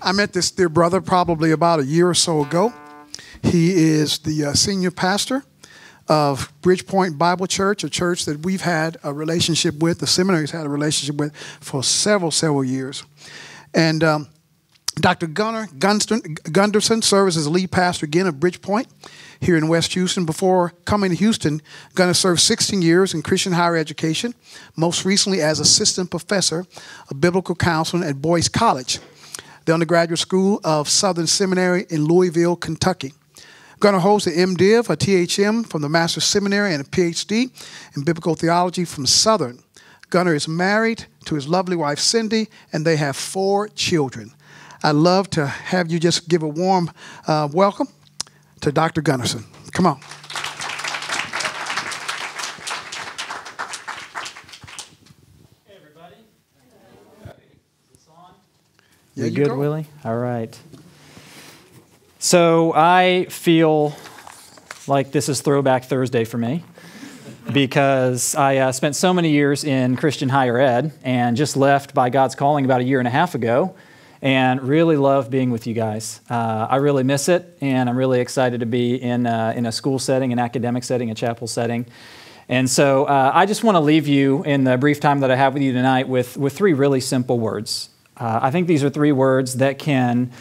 I met this dear brother probably about a year or so ago. He is the senior pastor of BridgePoint Bible Church, a church that we've had a relationship with, the seminary's had a relationship with for several years. And Dr. Gunderson serves as lead pastor again of BridgePoint here in West Houston. Before coming to Houston, Gunner served 16 years in Christian higher education, most recently as assistant professor of biblical counseling at Boyce College, the undergraduate school of Southern Seminary in Louisville, Kentucky. Gunner holds an MDiv, a THM from the Master's Seminary, and a PhD in biblical theology from Southern. Gunner is married to his lovely wife, Cindy, and they have 4 children. I'd love to have you just give a warm welcome to Dr. Gunderson. Come on. Hey, everybody. Is this on? Yeah, you good, Willie? All right. So I feel like this is Throwback Thursday for me because I spent so many years in Christian higher ed and just left by God's calling about 1.5 years ago. And really love being with you guys. I really miss it, and I'm really excited to be in a school setting, an academic setting, a chapel setting. And so I just want to leave you in the brief time that I have with you tonight with 3 really simple words. I think these are 3 words that can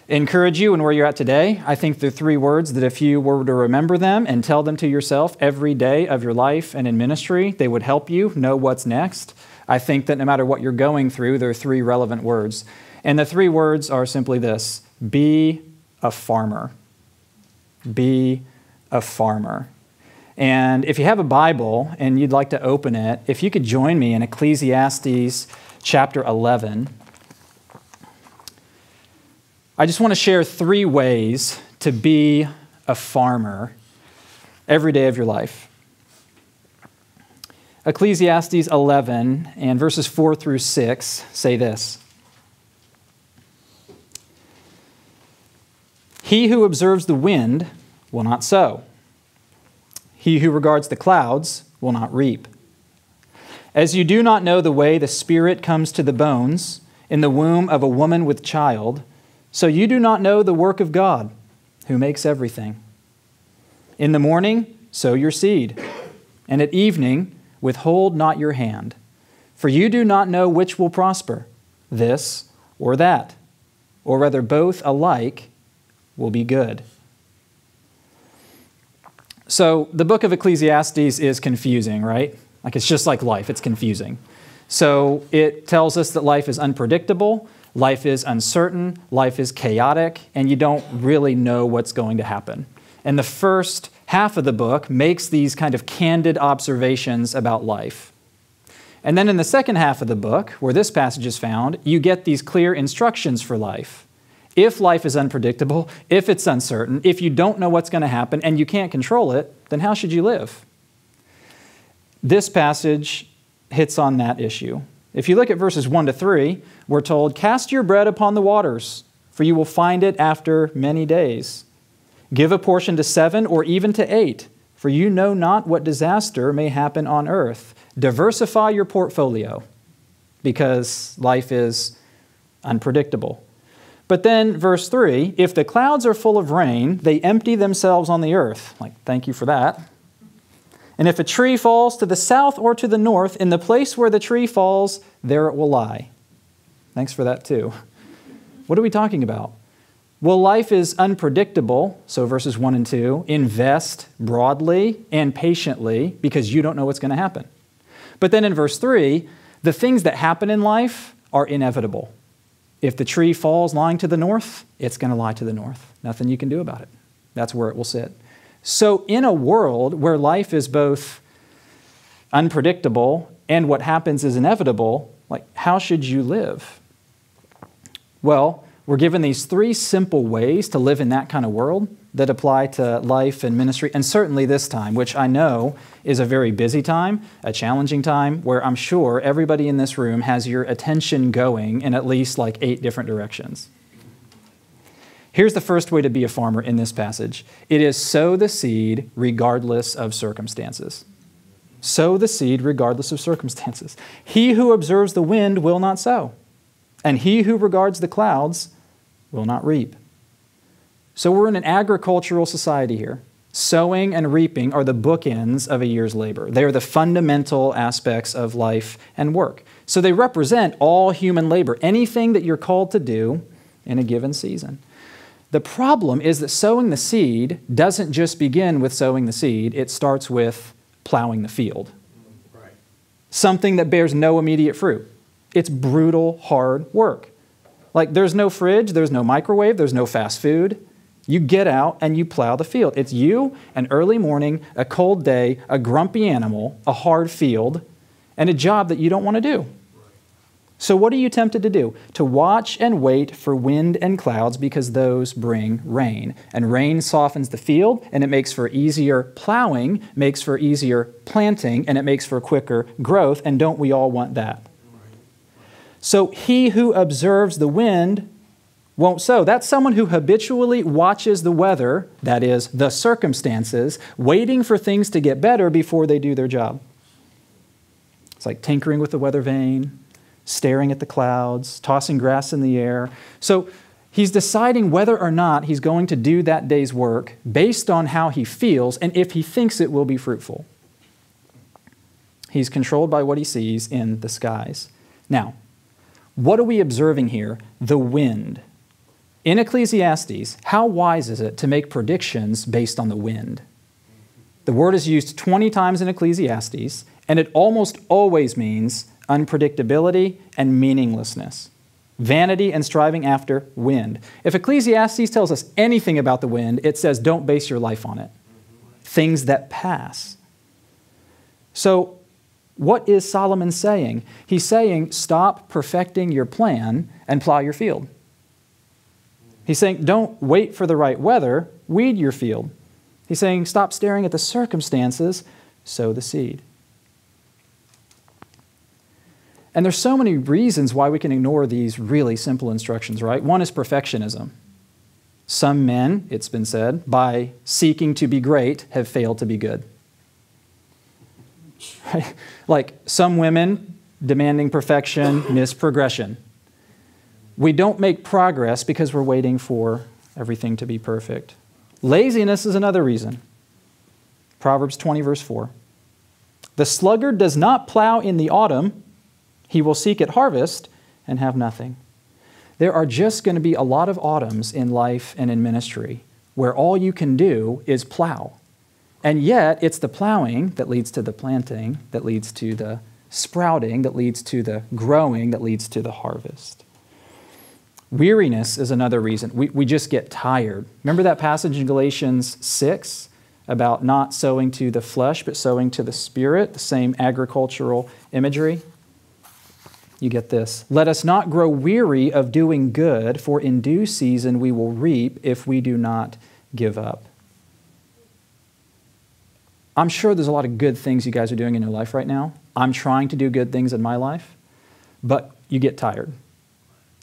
encourage you in where you're at today. I think they're 3 words that if you were to remember them and tell them to yourself every day of your life and in ministry, they would help you know what's next. I think that no matter what you're going through, there are 3 relevant words. And the 3 words are simply this: be a farmer. Be a farmer. And if you have a Bible and you'd like to open it, if you could join me in Ecclesiastes chapter 11. I just want to share 3 ways to be a farmer every day of your life. Ecclesiastes 11 and verses 4 through 6 say this: He who observes the wind will not sow. He who regards the clouds will not reap. As you do not know the way the Spirit comes to the bones in the womb of a woman with child, so you do not know the work of God, who makes everything. In the morning, sow your seed, and at evening, withhold not your hand, for you do not know which will prosper, this or that, or rather both alike will be good. So the book of Ecclesiastes is confusing, right? Like it's just like life, it's confusing. So it tells us that life is unpredictable, life is uncertain, life is chaotic, and you don't really know what's going to happen. And the first half of the book makes these kind of candid observations about life. And then in the second half of the book, where this passage is found, you get these clear instructions for life. If life is unpredictable, if it's uncertain, if you don't know what's going to happen and you can't control it, then how should you live? This passage hits on that issue. If you look at verses 1 to 3, we're told, "Cast your bread upon the waters, for you will find it after many days. Give a portion to 7 or even to 8, for you know not what disaster may happen on earth. Diversify your portfolio, because life is unpredictable." But then, verse 3, "If the clouds are full of rain, they empty themselves on the earth." Like, thank you for that. "And if a tree falls to the south or to the north, in the place where the tree falls, there it will lie." Thanks for that, too. What are we talking about? Well, life is unpredictable, so verses 1 and 2, invest broadly and patiently because you don't know what's going to happen. But then in verse 3, the things that happen in life are inevitable. If the tree falls lying to the north, it's going to lie to the north. Nothing you can do about it. That's where it will sit. So in a world where life is both unpredictable and what happens is inevitable, like, how should you live? Well, we're given these 3 simple ways to live in that kind of world that apply to life and ministry, and certainly this time, which I know is a very busy time, a challenging time, where I'm sure everybody in this room has your attention going in at least like 8 different directions. Here's the first way to be a farmer in this passage. It is sow the seed regardless of circumstances. Sow the seed regardless of circumstances. He who observes the wind will not sow, and he who regards the clouds will not reap. So we're in an agricultural society here. Sowing and reaping are the bookends of a year's labor. They are the fundamental aspects of life and work. So they represent all human labor, anything that you're called to do in a given season. The problem is that sowing the seed doesn't just begin with sowing the seed. It starts with plowing the field. Right. Something that bears no immediate fruit. It's brutal, hard work. Like there's no fridge, there's no microwave, there's no fast food. You get out and you plow the field. It's you, an early morning, a cold day, a grumpy animal, a hard field, and a job that you don't want to do. So what are you tempted to do? To watch and wait for wind and clouds because those bring rain. And rain softens the field, and it makes for easier plowing, makes for easier planting, and it makes for quicker growth. And don't we all want that? So he who observes the wind won't sow. That's someone who habitually watches the weather, that is, the circumstances, waiting for things to get better before they do their job. It's like tinkering with the weather vane, staring at the clouds, tossing grass in the air. So he's deciding whether or not he's going to do that day's work based on how he feels and if he thinks it will be fruitful. He's controlled by what he sees in the skies. Now, what are we observing here? The wind. In Ecclesiastes, how wise is it to make predictions based on the wind? The word is used 20 times in Ecclesiastes, and it almost always means unpredictability and meaninglessness. Vanity and striving after wind. If Ecclesiastes tells us anything about the wind, it says don't base your life on it. Things that pass. So what is Solomon saying? He's saying stop perfecting your plan and plow your field. He's saying don't wait for the right weather, weed your field. He's saying stop staring at the circumstances, sow the seed. And there's so many reasons why we can ignore these really simple instructions, right? One is perfectionism. Some men, it's been said, by seeking to be great, have failed to be good. Right? Like some women demanding perfection, miss progression. We don't make progress because we're waiting for everything to be perfect. Laziness is another reason. Proverbs 20, verse 4. The sluggard does not plow in the autumn. He will seek at harvest and have nothing. There are just going to be a lot of autumns in life and in ministry where all you can do is plow. And yet, it's the plowing that leads to the planting, that leads to the sprouting, that leads to the growing, that leads to the harvest. Weariness is another reason. We just get tired. Remember that passage in Galatians 6 about not sowing to the flesh, but sowing to the Spirit, the same agricultural imagery? You get this. Let us not grow weary of doing good, for in due season we will reap if we do not give up. I'm sure there's a lot of good things you guys are doing in your life right now. I'm trying to do good things in my life, but you get tired.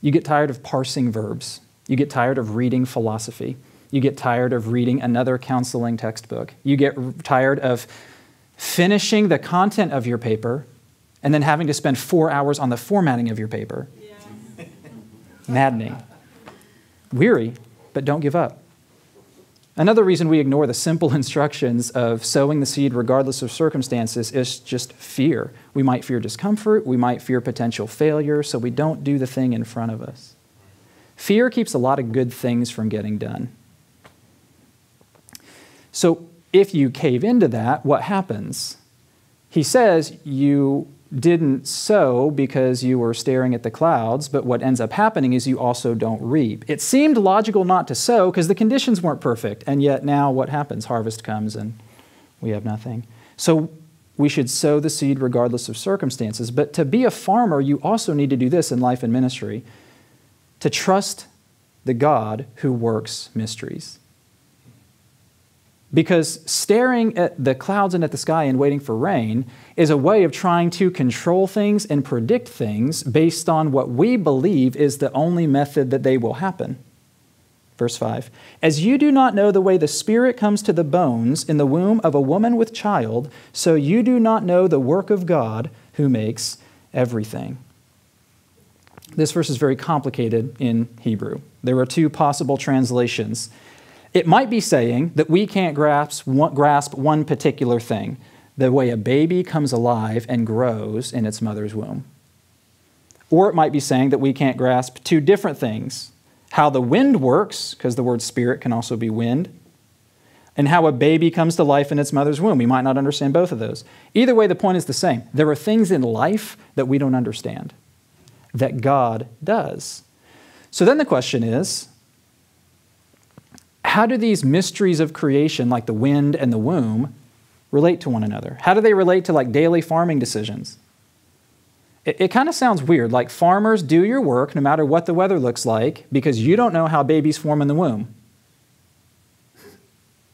You get tired of parsing verbs. You get tired of reading philosophy. You get tired of reading another counseling textbook. You get tired of finishing the content of your paper and then having to spend 4 hours on the formatting of your paper. Yeah. Maddening. Weary, but don't give up. Another reason we ignore the simple instructions of sowing the seed regardless of circumstances is just fear. We might fear discomfort, we might fear potential failure, so we don't do the thing in front of us. Fear keeps a lot of good things from getting done. So if you cave into that, what happens? He says you didn't sow because you were staring at the clouds, but what ends up happening is you also don't reap. It seemed logical not to sow because the conditions weren't perfect, and yet now what happens? Harvest comes and we have nothing. So we should sow the seed regardless of circumstances, but to be a farmer, you also need to do this in life and ministry, to trust the God who works mysteries. Because staring at the clouds and at the sky and waiting for rain is a way of trying to control things and predict things based on what we believe is the only method that they will happen. Verse 5, as you do not know the way the Spirit comes to the bones in the womb of a woman with child, so you do not know the work of God who makes everything. This verse is very complicated in Hebrew. There are two possible translations. It might be saying that we can't grasp one particular thing, the way a baby comes alive and grows in its mother's womb. Or it might be saying that we can't grasp two different things, how the wind works, because the word spirit can also be wind, and how a baby comes to life in its mother's womb. We might not understand both of those. Either way, the point is the same. There are things in life that we don't understand, that God does. So then the question is, how do these mysteries of creation, like the wind and the womb, relate to one another? How do they relate to like daily farming decisions? It kind of sounds weird, like farmers do your work no matter what the weather looks like because you don't know how babies form in the womb.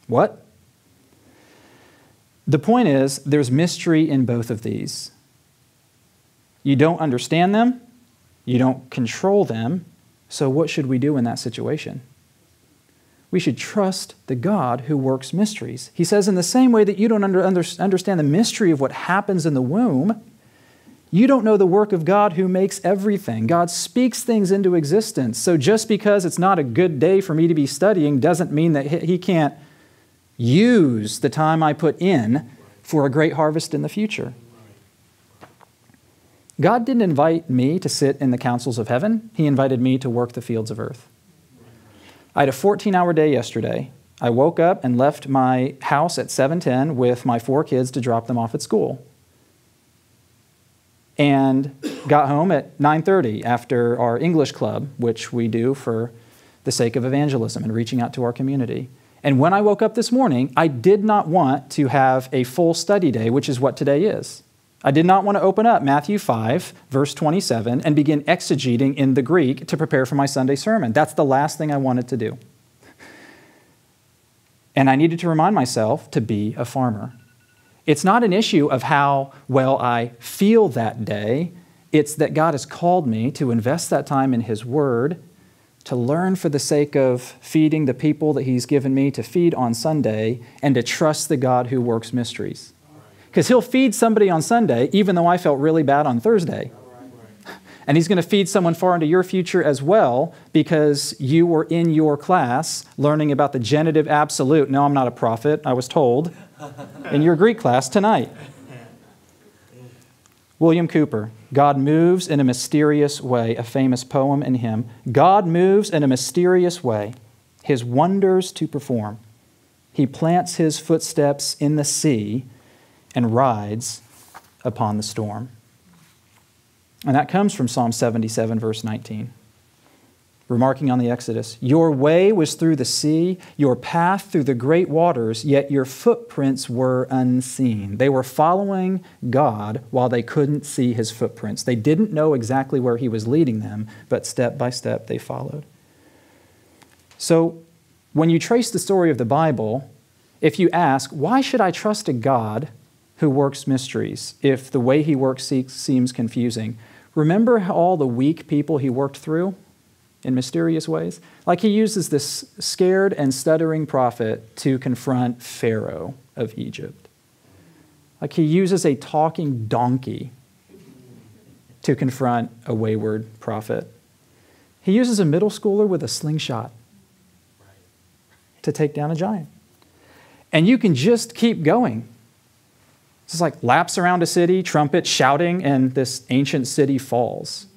What? The point is, there's mystery in both of these. You don't understand them, you don't control them, so what should we do in that situation? We should trust the God who works mysteries. He says in the same way that you don't understand the mystery of what happens in the womb, you don't know the work of God who makes everything. God speaks things into existence. So just because it's not a good day for me to be studying doesn't mean that He can't use the time I put in for a great harvest in the future. God didn't invite me to sit in the councils of heaven. He invited me to work the fields of earth. I had a 14-hour day yesterday. I woke up and left my house at 7:10 with my 4 kids to drop them off at school. And got home at 9:30 after our English club, which we do for the sake of evangelism and reaching out to our community. And when I woke up this morning, I did not want to have a full study day, which is what today is. I did not want to open up Matthew 5, verse 27, and begin exegeting in the Greek to prepare for my Sunday sermon. That's the last thing I wanted to do. And I needed to remind myself to be a farmer. It's not an issue of how well I feel that day. It's that God has called me to invest that time in His Word, to learn for the sake of feeding the people that He's given me to feed on Sunday, and to trust the God who works mysteries. Because He'll feed somebody on Sunday, even though I felt really bad on Thursday. And He's going to feed someone far into your future as well, because you were in your class learning about the genitive absolute. No, I'm not a prophet, I was told, in your Greek class tonight. William Cooper, God moves in a mysterious way, a famous poem in him. God moves in a mysterious way, His wonders to perform. He plants His footsteps in the sea and rides upon the storm. And that comes from Psalm 77, verse 19. Remarking on the Exodus, your way was through the sea, your path through the great waters, yet your footprints were unseen. They were following God while they couldn't see His footprints. They didn't know exactly where He was leading them, but step by step they followed. So when you trace the story of the Bible, if you ask, why should I trust a God who works mysteries if the way He works seems confusing? Remember how all the weak people He worked through in mysterious ways? Like He uses this scared and stuttering prophet to confront Pharaoh of Egypt. Like He uses a talking donkey to confront a wayward prophet. He uses a middle schooler with a slingshot to take down a giant. And you can just keep going. This is like laps around a city, trumpets shouting, and this ancient city falls.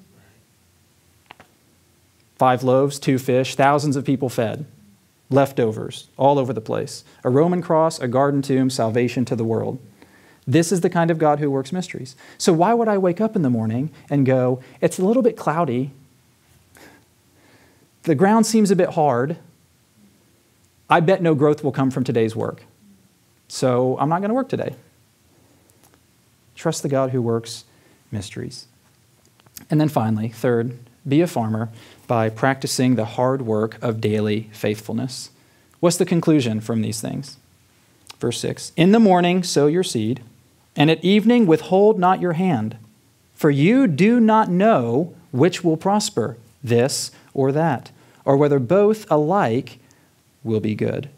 5 loaves, 2 fish, thousands of people fed. Leftovers all over the place. A Roman cross, a garden tomb, salvation to the world. This is the kind of God who works mysteries. So why would I wake up in the morning and go, it's a little bit cloudy. The ground seems a bit hard. I bet no growth will come from today's work. So I'm not going to work today. Trust the God who works mysteries. And then finally, third, be a farmer by practicing the hard work of daily faithfulness. What's the conclusion from these things? Verse 6, in the morning sow your seed, and at evening withhold not your hand, for you do not know which will prosper, this or that, or whether both alike will be good.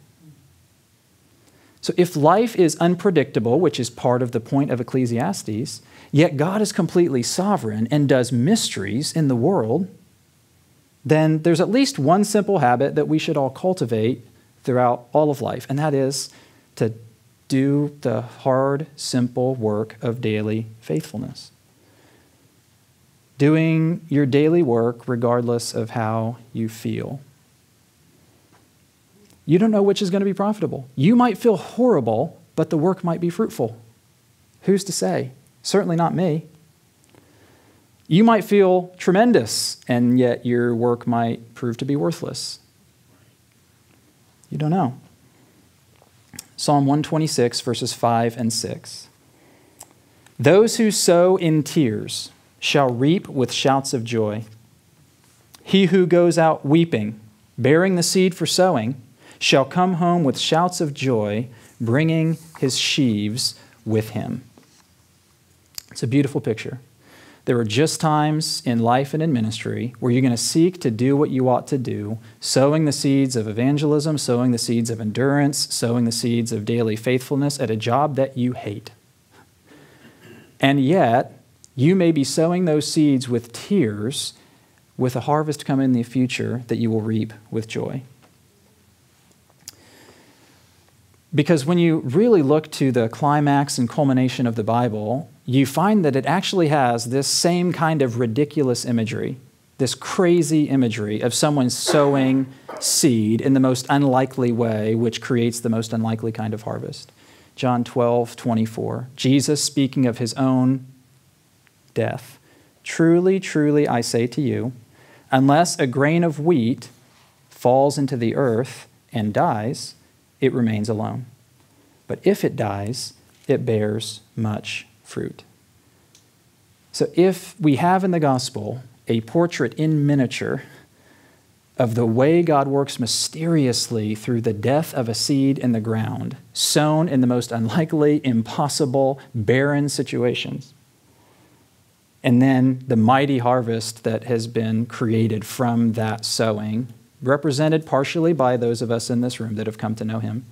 So if life is unpredictable, which is part of the point of Ecclesiastes, yet God is completely sovereign and does mysteries in the world, then there's at least one simple habit that we should all cultivate throughout all of life, and that is to do the hard, simple work of daily faithfulness. Doing your daily work regardless of how you feel. You don't know which is going to be profitable. You might feel horrible, but the work might be fruitful. Who's to say? Certainly not me. You might feel tremendous, and yet your work might prove to be worthless. You don't know. Psalm 126, verses 5 and 6. Those who sow in tears shall reap with shouts of joy. He who goes out weeping, bearing the seed for sowing, shall come home with shouts of joy, bringing his sheaves with him. It's a beautiful picture. There are just times in life and in ministry where you're going to seek to do what you ought to do, sowing the seeds of evangelism, sowing the seeds of endurance, sowing the seeds of daily faithfulness at a job that you hate. And yet, you may be sowing those seeds with tears, with a harvest coming in the future that you will reap with joy. Because when you really look to the climax and culmination of the Bible, you find that it actually has this same kind of ridiculous imagery, this crazy imagery of someone sowing seed in the most unlikely way, which creates the most unlikely kind of harvest. John 12:24, Jesus speaking of his own death. Truly, truly, I say to you, unless a grain of wheat falls into the earth and dies, it remains alone. But if it dies, it bears much fruit. So if we have in the gospel a portrait in miniature of the way God works mysteriously through the death of a seed in the ground, sown in the most unlikely, impossible, barren situations, and then the mighty harvest that has been created from that sowing, represented partially by those of us in this room that have come to know him,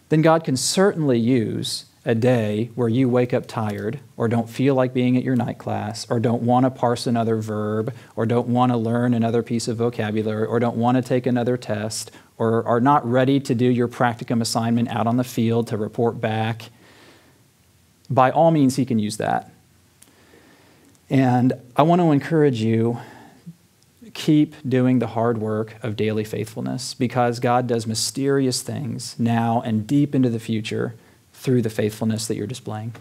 then God can certainly use a day where you wake up tired or don't feel like being at your night class or don't want to parse another verb or don't want to learn another piece of vocabulary or don't want to take another test or are not ready to do your practicum assignment out on the field to report back. By all means, he can use that. And I want to encourage you, keep doing the hard work of daily faithfulness because God does mysterious things now and deep into the future through the faithfulness that you're displaying.